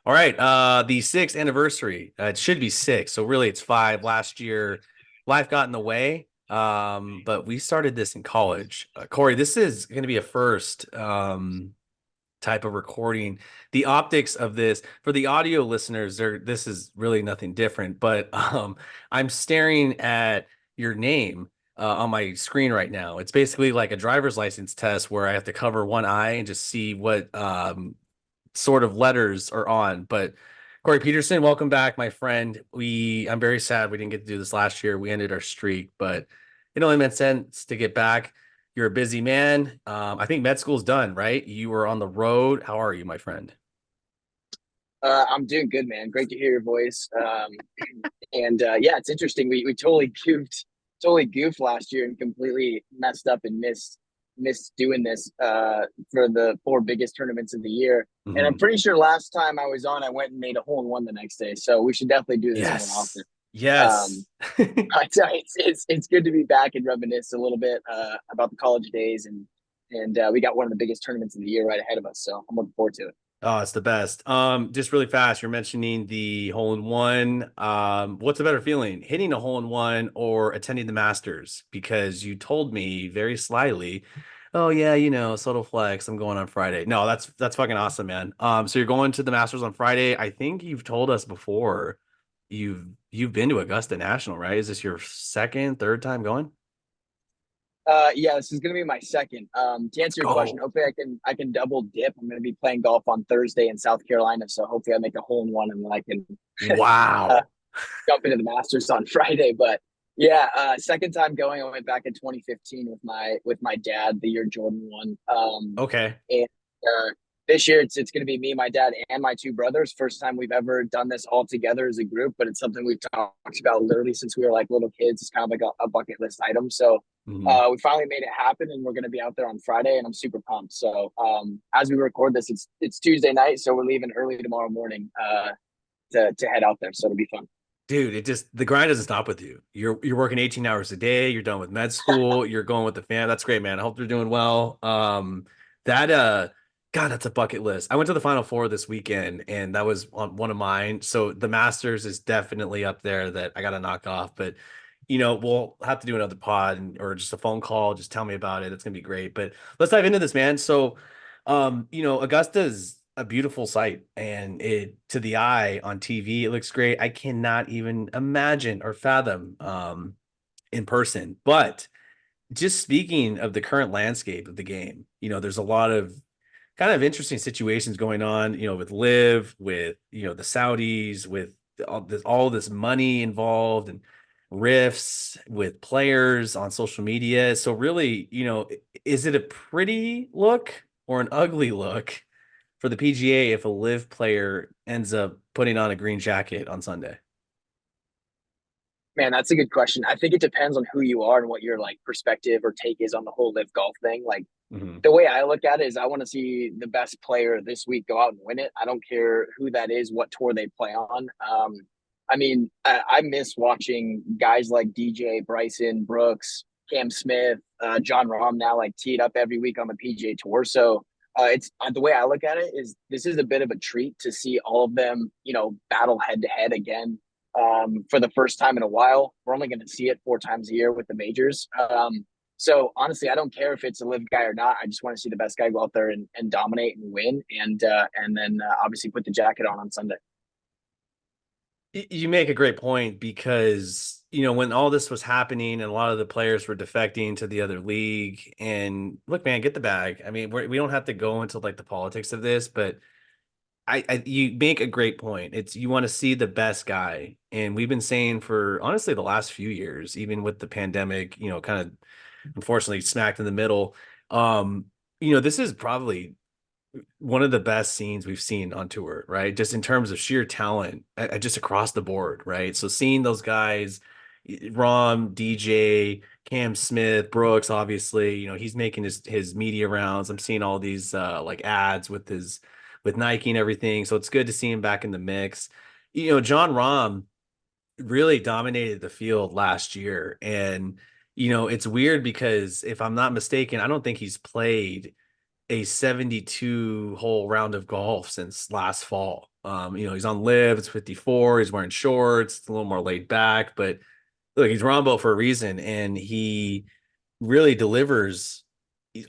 All right. The sixth anniversary. It should be six. So really it's five. Last year, life got in the way. But we started this in college. Corey, this is going to be a first type of recording. The optics of this for the audio listeners, this is really nothing different, but I'm staring at your name on my screen right now. It's basically like a driver's license test where I have to cover one eye and just see what sort of letters are on. But Corey Peterson, welcome back, my friend. I'm very sad we didn't get to do this last year. We ended our streak, but it only made sense to get back. You're a busy man. I think med school's done, right? You were on the road. How are you, my friend? I'm doing good, man. Great to hear your voice. And yeah, it's interesting. We totally goofed last year and completely messed up and missed doing this for the four biggest tournaments of the year. And I'm Mhm. pretty sure last time I was on, I went and made a hole in one the next day. So we should definitely do this more often. Yes. Yes. Um, but it's good to be back and reminisce a little bit about the college days and we got one of the biggest tournaments of the year right ahead of us. So I'm looking forward to it. Oh, it's the best. Just really fast, you're mentioning the hole in one. What's a better feeling, hitting a hole in one or attending the Masters? Because you told me very slyly, oh yeah, subtle flex, I'm going on Friday. No, that's fucking awesome, man. So you're going to the Masters on Friday. I think you've told us before you've been to Augusta National, right? Is this your second, third time going? Yeah, this is gonna be my second. To Let's answer your question, go. hopefully I can double dip. I'm gonna be playing golf on Thursday in South Carolina, so hopefully I make a hole in one and then I can uh, Wow. jump into the Masters on Friday. But yeah, second time going. I went back in 2015 with my dad the year Jordan won. Okay. And uh, this year it's going to be me, my dad, and my two brothers. First time we've ever done this all together as a group, but it's something we've talked about literally since we were like little kids. It's kind of like a bucket list item. So Mhm. we finally made it happen, and we're going to be out there on Friday, and I'm super pumped. So as we record this, it's Tuesday night, so we're leaving early tomorrow morning to head out there. So it'll be fun. Dude, the grind doesn't stop with you. You're working 18 hours a day, you're done with med school, you're going with the fam. That's great, man. I hope they're doing well. That God, that's a bucket list. I went to the Final Four this weekend and that was on one of mine. So the Masters is definitely up there that I gotta knock off. But we'll have to do another pod or just a phone call. Just tell me about it. It's gonna be great. But let's dive into this, man. So Augusta's a beautiful sight and it to the eye on TV, it looks great. I cannot even imagine or fathom in person. But just speaking of the current landscape of the game, there's a lot of kind of interesting situations going on, with Live, with the Saudis, with all this money involved and rifts with players on social media. So really, is it a pretty look or an ugly look for the PGA if a Live player ends up putting on a green jacket on Sunday? Man, that's a good question. I think it depends on who you are and what your like perspective or take is on the whole live golf thing. Like Hmm. the way I look at it is I want to see the best player this week go out and win it. I don't care who that is, what tour they play on. I mean, I miss watching guys like DJ, Bryson, Brooks, Cam Smith, John Rahm now like teed up every week on the PGA Tour. So it's the way I look at it is this is a bit of a treat to see all of them, battle head to head again for the first time in a while. We're only going to see it four times a year with the majors. So honestly, I don't care if it's a live guy or not. I just want to see the best guy go out there and dominate and win, and then obviously put the jacket on Sunday. You make a great point because, when all this was happening and a lot of the players were defecting to the other league, and look, man, get the bag. I mean, we don't have to go into like the politics of this, but you make a great point. It's you want to see the best guy, and we've been saying for honestly the last few years, even with the pandemic, kind of unfortunately smacked in the middle. Um, this is probably one of the best scenes we've seen on tour, right? Just in terms of sheer talent, just across the board, right? So seeing those guys, Rom, DJ, Cam Smith, Brooks, obviously, he's making his media rounds. I'm seeing all these like ads with Nike and everything. So it's good to see him back in the mix. John Rom really dominated the field last year. And, it's weird because if I'm not mistaken, I don't think he's played a 72 hole round of golf since last fall. He's on live, it's 54, he's wearing shorts, it's a little more laid back, but look, he's Rombo for a reason, and he really delivers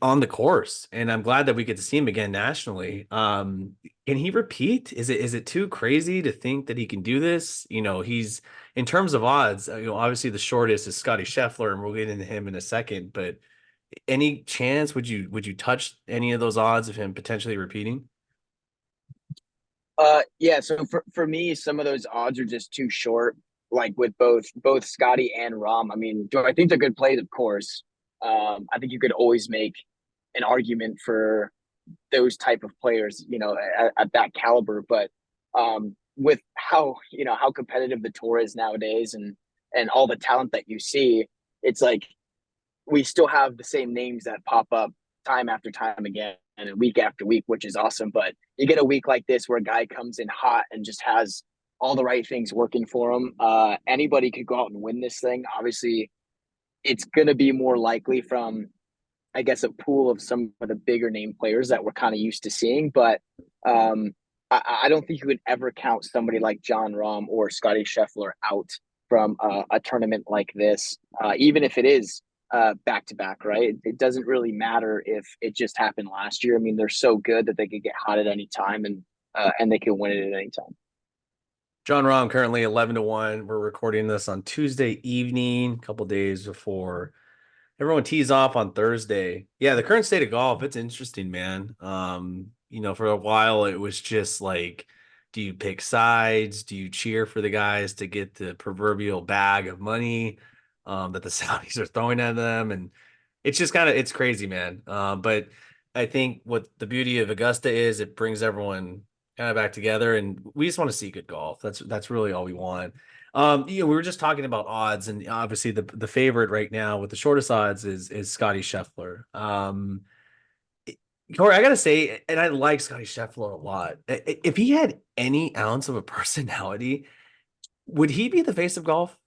on the course. And I'm glad that we get to see him again nationally. Can he repeat? Is it too crazy to think that he can do this? He's in terms of odds, obviously the shortest is Scottie Scheffler, and we'll get into him in a second, but any chance would you touch any of those odds of him potentially repeating? Yeah. So for me, some of those odds are just too short. Like with both Scotty and Rom. I mean, do I think they're good plays? Of course. I think you could always make an argument for those type of players, at that caliber. But with how competitive the tour is nowadays, and all the talent that you see, it's like we still have the same names that pop up time after time again and week after week, which is awesome. But you get a week like this where a guy comes in hot and just has all the right things working for him. Anybody could go out and win this thing. Obviously, it's going to be more likely from, I guess, a pool of some of the bigger name players that we're kind of used to seeing. But I don't think you would ever count somebody like John Rahm or Scottie Scheffler out from a tournament like this, even if it is back to back, right? It doesn't really matter if it just happened last year. I mean, they're so good that they could get hot at any time, and they can win it at any time. John Rahm currently 11-1. We're recording this on Tuesday evening, a couple days before everyone tees off on Thursday. Yeah, the current state of golf, it's interesting, man. For a while it was just like, do you pick sides? Do you cheer for the guys to get the proverbial bag of money that the Saudis are throwing at them? And it's just it's crazy, man. But I think what the beauty of Augusta is, it brings everyone kind of back together, and we just want to see good golf. That's really all we want. We were just talking about odds, and obviously the favorite right now with the shortest odds is Scottie Scheffler. Corey, I gotta say, and I like Scottie Scheffler a lot. If he had any ounce of a personality, would he be the face of golf?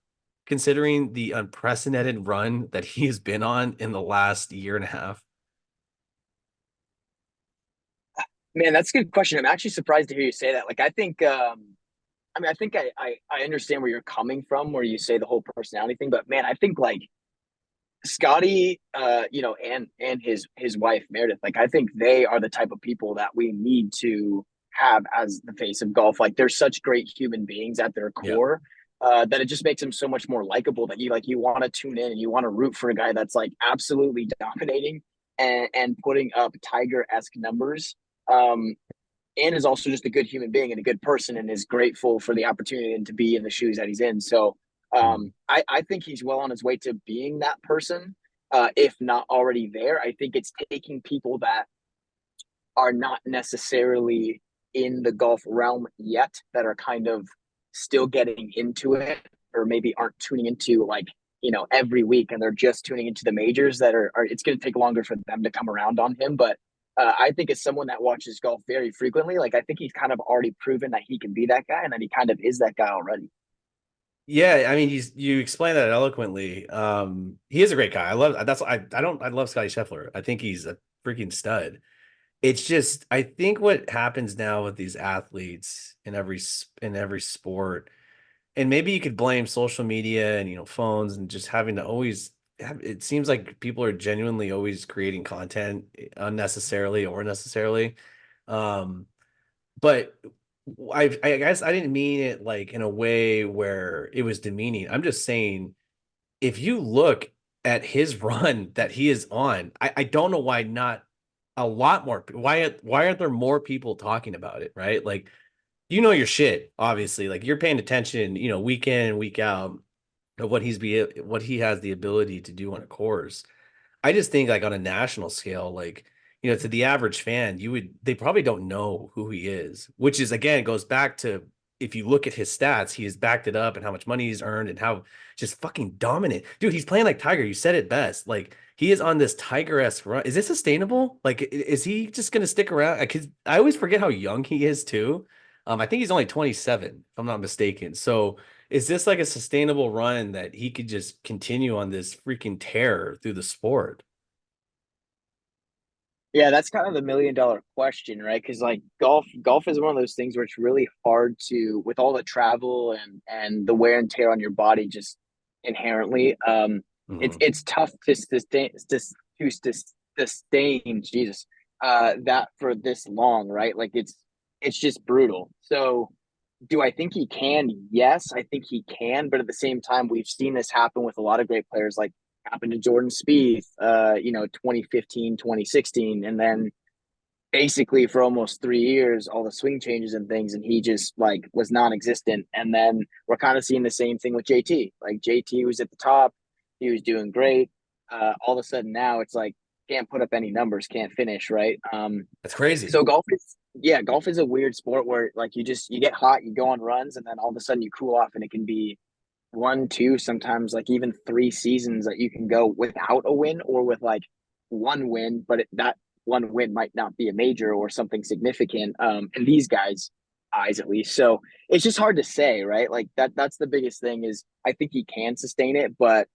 Considering the unprecedented run that he has been on in the last year and a half. Man, that's a good question. I'm actually surprised to hear you say that. Like, I think, I mean, I think I understand where you're coming from, where you say the whole personality thing. But man, I think like Scotty, and his wife Meredith, like I think they are the type of people that we need to have as the face of golf. Like they're such great human beings at their Yeah. core, that it just makes them so much more likable. That you want to tune in and you want to root for a guy that's like absolutely dominating and putting up Tiger esque numbers. Um, and is also just a good human being and a good person and is grateful for the opportunity and to be in the shoes that he's in. So Mhm. I think he's well on his way to being that person, if not already there. I think it's taking people that are not necessarily in the golf realm yet, that are kind of still getting into it, or maybe aren't tuning into like, every week, and they're just tuning into the majors that are it's going to take longer for them to come around on him. But I think as someone that watches golf very frequently, like I think he's kind of already proven that he can be that guy and that he kind of is that guy already. Yeah, I mean, you explain that eloquently. He is a great guy. I love Scottie Scheffler. I think he's a freaking stud. It's just I think what happens now with these athletes in every sport, and maybe you could blame social media and phones and just having to always have, it seems like people are genuinely always creating content unnecessarily or necessarily. Um, but I guess I didn't mean it like in a way where it was demeaning. I'm just saying if you look at his run that he is on, I don't know why not a lot more. Why aren't there more people talking about it, right? Like your shit, obviously. Like you're paying attention, week in and week out of what he has the ability to do on a course. I just think like on a national scale, like, to the average fan, they probably don't know who he is, which is again, it goes back to if you look at his stats, he has backed it up and how much money he's earned and how just fucking dominant. Dude, he's playing like Tiger. You said it best. Like he is on this Tiger-esque run. Is this sustainable? Like, is he just gonna stick around? Because I always forget how young he is too. I think he's only 27, if I'm not mistaken. So is this like a sustainable run that he could just continue on this freaking tear through the sport? Yeah, that's kind of the $1 million question, right? Because like golf is one of those things where it's really hard to, with all the travel and the wear and tear on your body, just inherently, Mhm. it's tough to sustain Jesus, that for this long, right? Like it's just brutal. So, do I think he can? Yes, I think he can, but at the same time, we've seen this happen with a lot of great players, like happened to Jordan Spieth, 2015, 2016, and then basically for almost 3 years, all the swing changes and things, and he just like was non-existent. And then we're kind of seeing the same thing with JT. Like JT was at the top, he was doing great. All of a sudden now it's like can't put up any numbers, can't finish, right? That's crazy. So golf is a weird sport where like you get hot, you go on runs, and then all of a sudden you cool off, and it can be one, two, sometimes like even 3 seasons that you can go without a win or with like one win, but that one win might not be a major or something significant. In these guys' eyes, at least. So it's just hard to say, right? Like that's the biggest thing is I think he can sustain it, but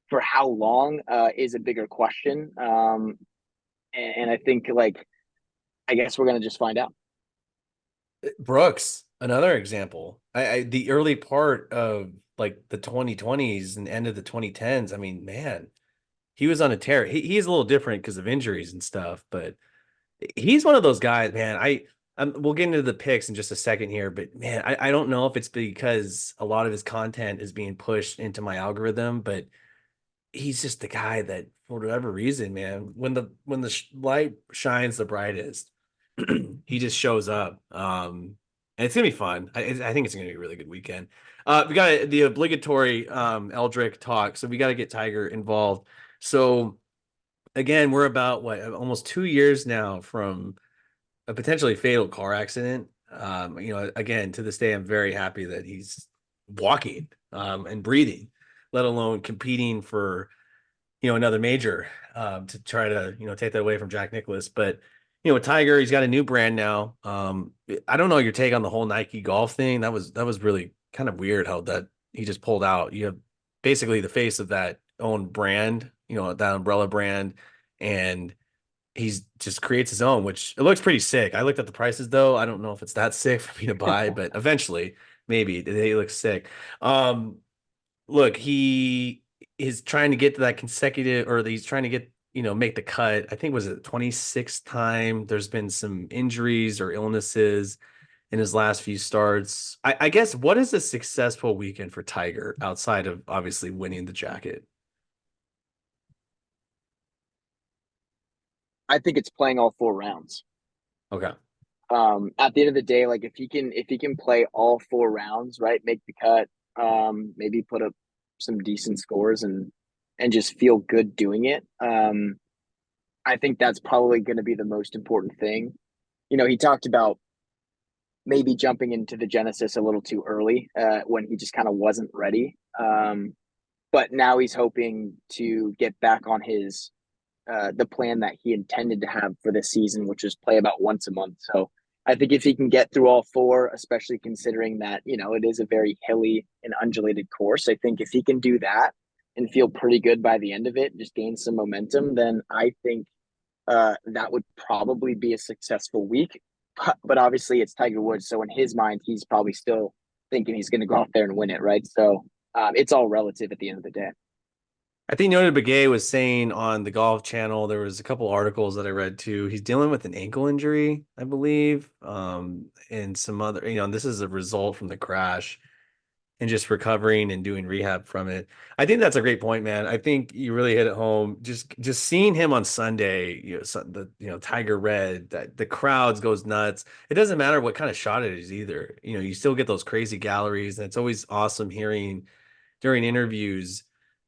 for how long is a bigger question. And I think like I guess we're gonna just find out. Brooks, another example. The early part of like the 2020s and end of the 2010s. I mean, man, he was on a tear. He's a little different because of injuries and stuff, but he's one of those guys, man. We'll get into the picks in just a second here, but man, I don't know if it's because a lot of his content is being pushed into my algorithm, but he's just the guy that for whatever reason, man, when the light shines the brightest, he just shows up. And it's gonna be fun. I think it's gonna be a really good weekend. We got the obligatory Eldrick talk, so we got to get Tiger involved. So again, we're about what almost 2 years now from a potentially fatal car accident. Again, to this day, I'm very happy that he's walking and breathing, let alone competing for another major to try to take that away from Jack Nicklaus. But with Tiger, he's got a new brand now. I don't know your take on the whole Nike golf thing. That was really kind of weird how that he just pulled out. You have basically the face of that own brand, that umbrella brand, and he's just creates his own, which it looks pretty sick. I looked at the prices though. I don't know if it's that sick for me to buy, but eventually maybe they look sick. Um, Look, he is trying to get to that consecutive, or he's trying to get, make the cut. I think was it 26th time. There's been some injuries or illnesses in his last few starts. I guess what is a successful weekend for Tiger outside of obviously winning the jacket? I think it's playing all 4 rounds. Okay. At the end of the day, like if he can play all 4 rounds, right, make the cut, maybe put up some decent scores and just feel good doing it. I think that's probably going to be the most important thing. He talked about maybe jumping into the Genesis a little too early when he just kind of wasn't ready. But now he's hoping to get back on his the plan that he intended to have for this season, which is play about once a month. So I think if he can get through all four, especially considering that, it is a very hilly and undulated course, I think if he can do that and feel pretty good by the end of it, just gain some momentum, then I think that would probably be a successful week. But obviously, it's Tiger Woods. So in his mind, he's probably still thinking he's going to go out there and win it, right? So it's all relative at the end of the day. I think Nona Begay was saying on the Golf Channel, there was a couple articles that I read too. He's dealing with an ankle injury, I believe, and some other, and this is a result from the crash and just recovering and doing rehab from it. I think that's a great point, man. I think you really hit it home. Just seeing him on Sunday, Tiger Red, that the crowds goes nuts. It doesn't matter what kind of shot it is either. You still get those crazy galleries, and it's always awesome hearing during interviews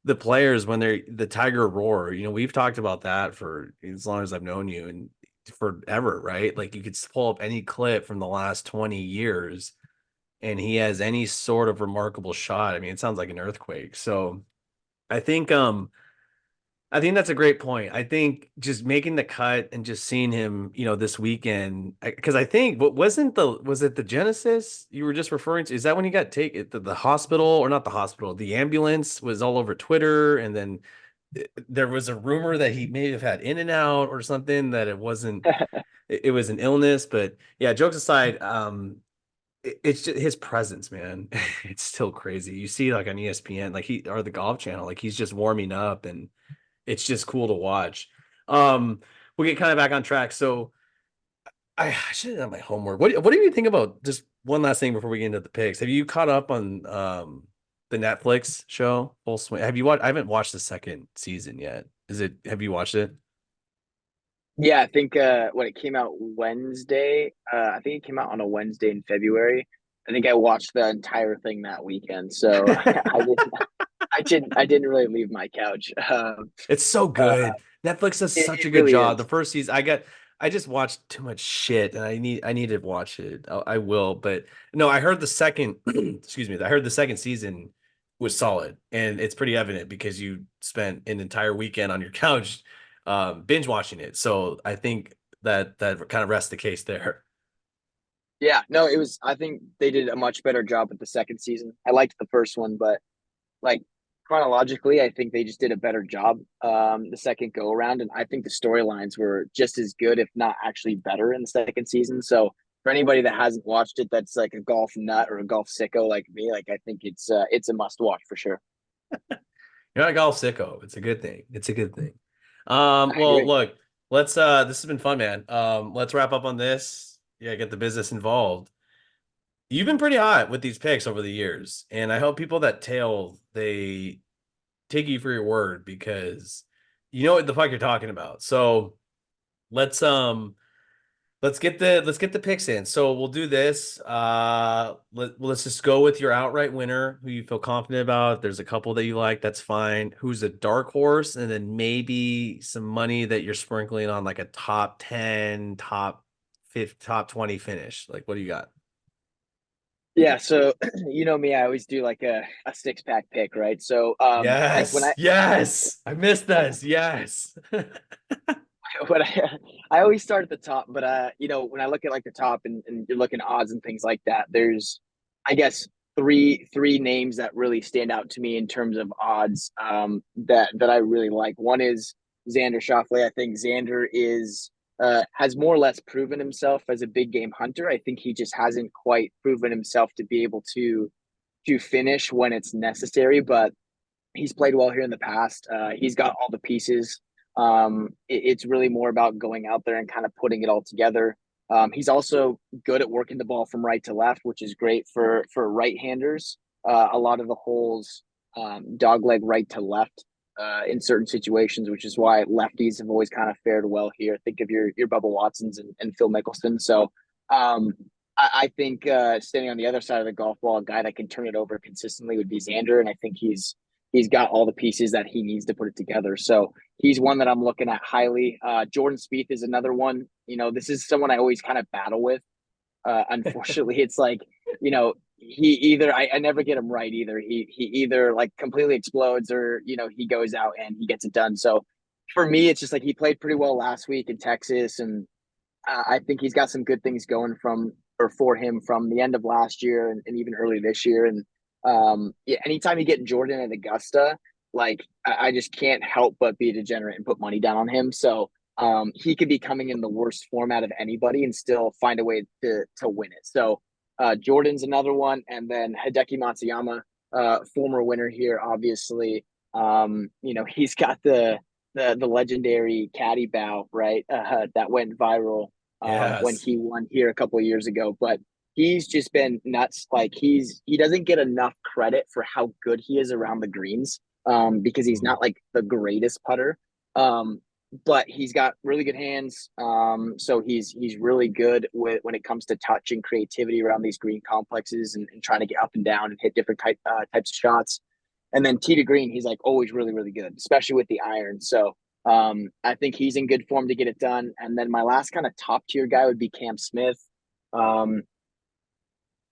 the players when they're the Tiger roar. We've talked about that for as long as I've known you and forever, right? Like you could pull up any clip from the last 20 years and he has any sort of remarkable shot. I mean, it sounds like an earthquake. So I think I think that's a great point. I think just making the cut and just seeing him, this weekend, because I think what was it the Genesis you were just referring to? Is that when he got taken to the hospital or not the hospital? The ambulance was all over Twitter, and then there was a rumor that he may have had in and out or something, that it wasn't, it was an illness. But yeah, jokes aside, it's just his presence, man. It's still crazy. You see like on ESPN, like he or the Golf Channel, like he's just warming up, and it's just cool to watch. Um, we'll get kind of back on track. So I should have done my homework. What do you think about, just one last thing before we get into the picks? Have you caught up on the Netflix show Full Swing? Have you watched? I haven't watched the second season yet. Have you watched it? Yeah, I think when it came out Wednesday, I think it came out on a Wednesday in February. I think I watched the entire thing that weekend. So I didn't really leave my couch. It's so Uh, good. Netflix does it, such a it good really job. The is. first season, I just watched too much shit, and I need to watch it. I will, but no, I heard the second, excuse me, I heard the second season was solid, and it's pretty evident because you spent an entire weekend on your couch, binge watching it. So I think that kind of rests the case there. Yeah, no, it was. I think they did a much better job with the second season. I liked the first one, but like chronologically, I think they just did a better job the second go around, and I think the storylines were just as good, if not actually better, in the second season. So for anybody that hasn't watched it, that's like a golf nut or a golf sicko like me, like I think it's a must watch for sure. You're not a golf sicko. It's a good thing. It's a good thing. I Well, agree. look, this has been fun, man. Let's wrap up on this. Yeah, get the business involved. You've been pretty hot with these picks over the years, and I hope people that tail, they take you for your word, because you know what the fuck you're talking about. So let's um let's get the picks in. So we'll do this. Let's just go with your outright winner, who you feel confident about. If there's a couple that you like, that's fine. Who's a dark horse, and then maybe some money that you're sprinkling on like a top 10, top 5, top 20 finish. Like, what do you got? Yeah, so you know me, I always do like a six pack pick, right? So like when Yes, I yes. I missed this. Yes. when I always start at the top, but you know, when I look at like the top and you're looking at odds and things like that, there's I guess three names that really stand out to me in terms of odds that I really like. One is Xander Schauffele. I think Xander is has more or less proven himself as a big game hunter. I think he just hasn't quite proven himself to be able to finish when it's necessary, but he's played well here in the past. He's got all the pieces. It's really more about going out there and kind of putting it all together. He's also good at working the ball from right to left, which is great for right-handers. A lot of the holes dogleg right to left in certain situations, which is why lefties have always kind of fared well here. Think of your Bubba Watsons and Phil Mickelson. So I think standing on the other side of the golf ball, a guy that can turn it over consistently would be Xander, and I think he's got all the pieces that he needs to put it together. So he's one that I'm looking at highly. Jordan Spieth is another one. You know, this is someone I always kind of battle with. Unfortunately, it's like, you know, he either I never get him right either. He either like completely explodes or, you know, he goes out and he gets it done. So for me, it's just like he played pretty well last week in Texas, and I think he's got some good things going from or for him from the end of last year and even early this year. And yeah, anytime you get Jordan at Augusta, like I just can't help but be a degenerate and put money down on him. So he could be coming in the worst form out of anybody and still find a way to win it. So Jordan's another one, and then Hideki Matsuyama, former winner here, obviously. You know, he's got the legendary caddy bow, right? That went viral when Yes. he won here a couple of years ago. But he's just been nuts. Like he doesn't get enough credit for how good he is around the greens because he's Mhm. not like the greatest putter. Um, but he's got really good hands. So he's really good with when it comes to touch and creativity around these green complexes and trying to get up and down and hit different types of shots. And then tee to green, he's like always really, really good, especially with the iron. So I think he's in good form to get it done. And then my last kind of top tier guy would be Cam Smith. Um,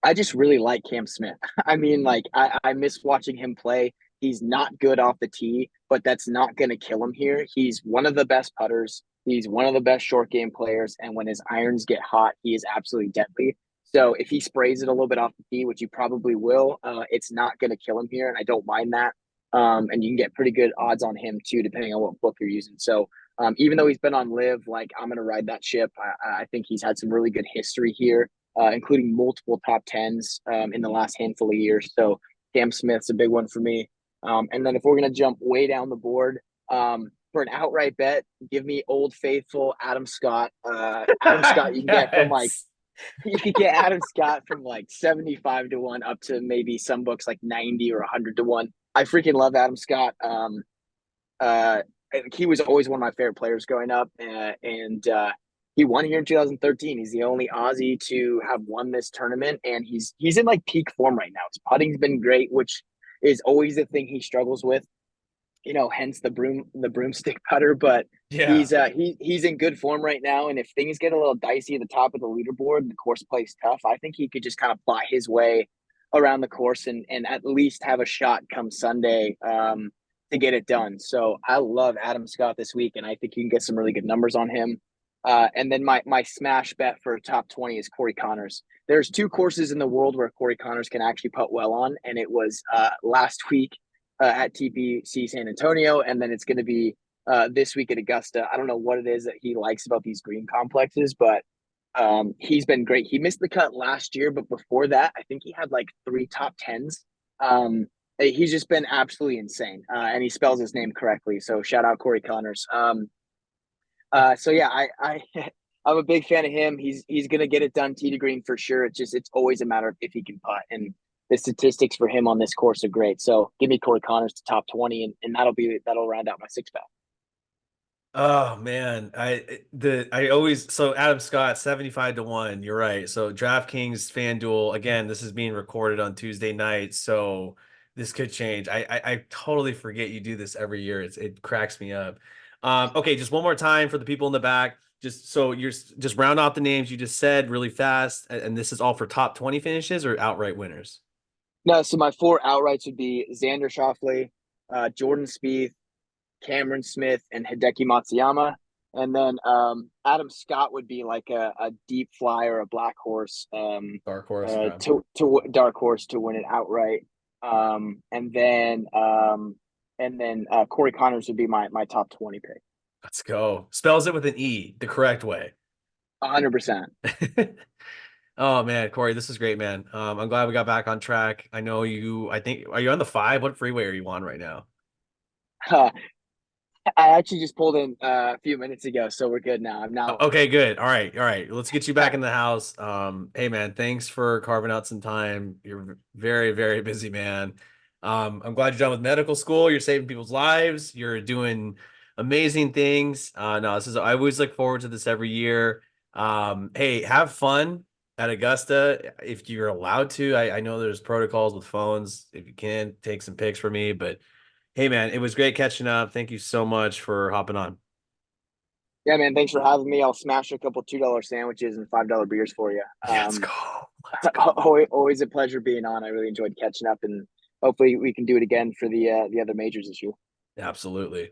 I just really like Cam Smith. I mean, like I miss watching him play. He's not good off the tee, but that's not going to kill him here. He's one of the best putters. He's one of the best short game players, and when his irons get hot, he is absolutely deadly. So if he sprays it a little bit off the tee, which he probably will, it's not going to kill him here, and I don't mind that. And you can get pretty good odds on him too, depending on what book you're using. So even though he's been on live, like I'm gonna ride that ship. I think he's had some really good history here, including multiple top tens in the last handful of years. So Cam Smith's a big one for me. And then if we're gonna jump way down the board, for an outright bet, give me Old Faithful Adam Scott. Adam Scott, you can get from like Yes. you could get Adam Scott from like 75 to 1 up to maybe some books like 90 or 100 to 1. I freaking love Adam Scott. Uh, he was always one of my favorite players growing up, and he won here in 2013. He's the only Aussie to have won this tournament, and he's in like peak form right now. His putting's been great, which is always the thing he struggles with, hence the broomstick putter. But Yeah. he's in good form right now. And if things get a little dicey at the top of the leaderboard and the course plays tough, I think he could just kind of plot his way around the course and at least have a shot come Sunday to get it done. So I love Adam Scott this week, and I think you can get some really good numbers on him. And then my smash bet for top 20 is Corey Connors. There's two courses in the world where Corey Connors can actually putt well on, and it was last week at TPC San Antonio, and then it's going to be this week at Augusta. I don't know what it is that he likes about these green complexes, but he's been great. He missed the cut last year, but before that, I think he had like three top tens. He's just been absolutely insane, and he spells his name correctly. So shout out Corey Connors. So yeah, I'm a big fan of him. He's gonna get it done tee to green for sure. It's always a matter of if he can putt, and the statistics for him on this course are great. So give me Corey Connors to top 20, and that'll round out my six pack. Oh man, I always so Adam Scott 75 to 1. You're right. So DraftKings FanDuel again, this is being recorded on Tuesday night, so this could change. I totally forget you do this every year. It cracks me up. Okay, just one more time for the people in the back. Just so you're just round off the names you just said really fast, and this is all for top 20 finishes or outright winners. No, so my four outrights would be Xander Schauffele, Jordan Spieth, Cameron Smith, and Hideki Matsuyama. And then Adam Scott would be like a deep flyer, a black horse, Dark horse. Okay. to dark horse to win it outright. And then Corey Connors would be my top 20 pick. Let's go. Spells it with an E, the correct way. 100%. Oh man, Corey, this is great, man. I'm glad we got back on track. I know I think, are you on the five? What freeway are you on right now? I actually just pulled in a few minutes ago, so we're good now. I'm now. Okay, good. All right, all right. Let's get you back in the house. Hey man, thanks for carving out some time. You're very, very busy, man. I'm glad you're done with medical school. You're saving people's lives. You're doing amazing things. No, I always look forward to this every year. Hey, have fun at Augusta if you're allowed to. I know there's protocols with phones. If you can, take some pics for me. But hey, man, it was great catching up. Thank you so much for hopping on. Yeah, man. Thanks for having me. I'll smash a couple $2 sandwiches and $5 beers for you. Let's go. Let's go. Always a pleasure being on. I really enjoyed catching up, and hopefully we can do it again for the other majors this year. Absolutely.